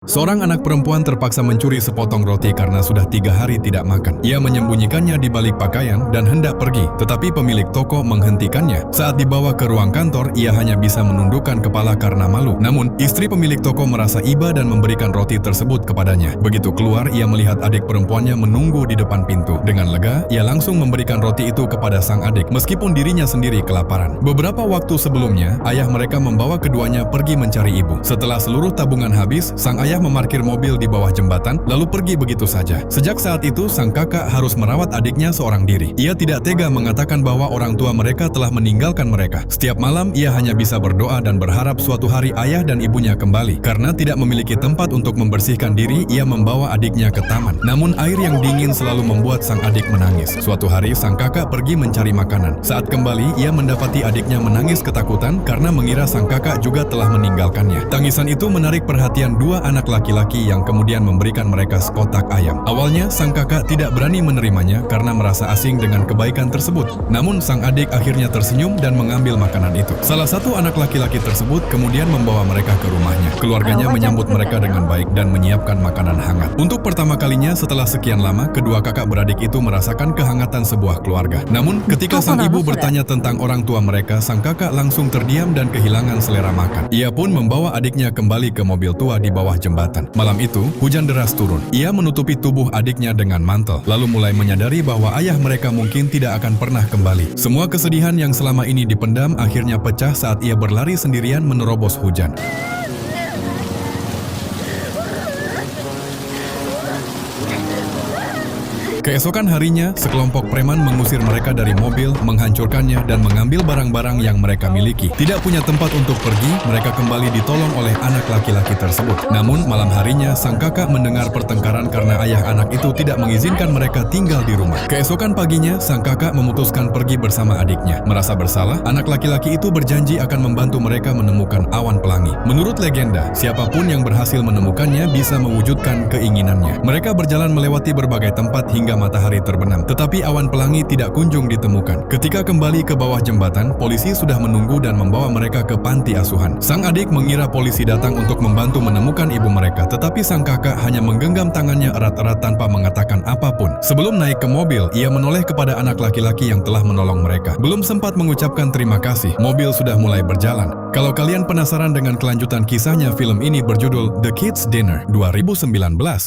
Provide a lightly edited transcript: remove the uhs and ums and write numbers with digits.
Seorang anak perempuan terpaksa mencuri sepotong roti karena sudah 3 hari tidak makan. Ia menyembunyikannya di balik pakaian dan hendak pergi, tetapi pemilik toko menghentikannya. Saat dibawa ke ruang kantor, ia hanya bisa menundukkan kepala karena malu. Namun, istri pemilik toko merasa iba dan memberikan roti tersebut kepadanya. Begitu keluar, ia melihat adik perempuannya menunggu di depan pintu. Dengan lega, ia langsung memberikan roti itu kepada sang adik, meskipun dirinya sendiri kelaparan. Beberapa waktu sebelumnya, ayah mereka membawa keduanya pergi mencari ibu. Setelah seluruh tabungan habis, sang ayah memarkir mobil di bawah jembatan, lalu pergi begitu saja. Sejak saat itu, sang kakak harus merawat adiknya seorang diri. Ia tidak tega mengatakan bahwa orang tua mereka telah meninggalkan mereka. Setiap malam, ia hanya bisa berdoa dan berharap suatu hari ayah dan ibunya kembali. Karena tidak memiliki tempat untuk membersihkan diri, ia membawa adiknya ke taman. Namun, air yang dingin selalu membuat sang adik menangis. Suatu hari, sang kakak pergi mencari makanan. Saat kembali, ia mendapati adiknya menangis ketakutan karena mengira sang kakak juga telah meninggalkannya. Tangisan itu menarik perhatian dua anak laki-laki yang kemudian memberikan mereka sekotak ayam. Awalnya, sang kakak tidak berani menerimanya karena merasa asing dengan kebaikan tersebut. Namun, sang adik akhirnya tersenyum dan mengambil makanan itu. Salah satu anak laki-laki tersebut kemudian membawa mereka ke rumahnya. Keluarganya menyambut mereka dengan baik dan menyiapkan makanan hangat. Untuk pertama kalinya setelah sekian lama, kedua kakak beradik itu merasakan kehangatan sebuah keluarga. Namun, ketika sang ibu bertanya tentang orang tua mereka, sang kakak langsung terdiam dan kehilangan selera makan. Ia pun membawa adiknya kembali ke mobil tua di bawah jembatan. Malam itu, hujan deras turun. Ia menutupi tubuh adiknya dengan mantel, lalu mulai menyadari bahwa ayah mereka mungkin tidak akan pernah kembali. Semua kesedihan yang selama ini dipendam akhirnya pecah saat ia berlari sendirian menerobos hujan. Keesokan harinya, sekelompok preman mengusir mereka dari mobil, menghancurkannya, dan mengambil barang-barang yang mereka miliki. Tidak punya tempat untuk pergi, mereka kembali ditolong oleh anak laki-laki tersebut. Namun, malam harinya, sang kakak mendengar pertengkaran karena ayah anak itu tidak mengizinkan mereka tinggal di rumah. Keesokan paginya, sang kakak memutuskan pergi bersama adiknya. Merasa bersalah, anak laki-laki itu berjanji akan membantu mereka menemukan awan pelangi. Menurut legenda, siapapun yang berhasil menemukannya bisa mewujudkan keinginannya. Mereka berjalan melewati berbagai tempat hingga matahari terbenam, tetapi awan pelangi tidak kunjung ditemukan. Ketika kembali ke bawah jembatan, polisi sudah menunggu dan membawa mereka ke panti asuhan. Sang adik mengira polisi datang untuk membantu menemukan ibu mereka, tetapi sang kakak hanya menggenggam tangannya erat-erat tanpa mengatakan apapun. Sebelum naik ke mobil, ia menoleh kepada anak laki-laki yang telah menolong mereka. Belum sempat mengucapkan terima kasih, mobil sudah mulai berjalan. Kalau kalian penasaran dengan kelanjutan kisahnya, film ini berjudul The Kids Dinner 2019.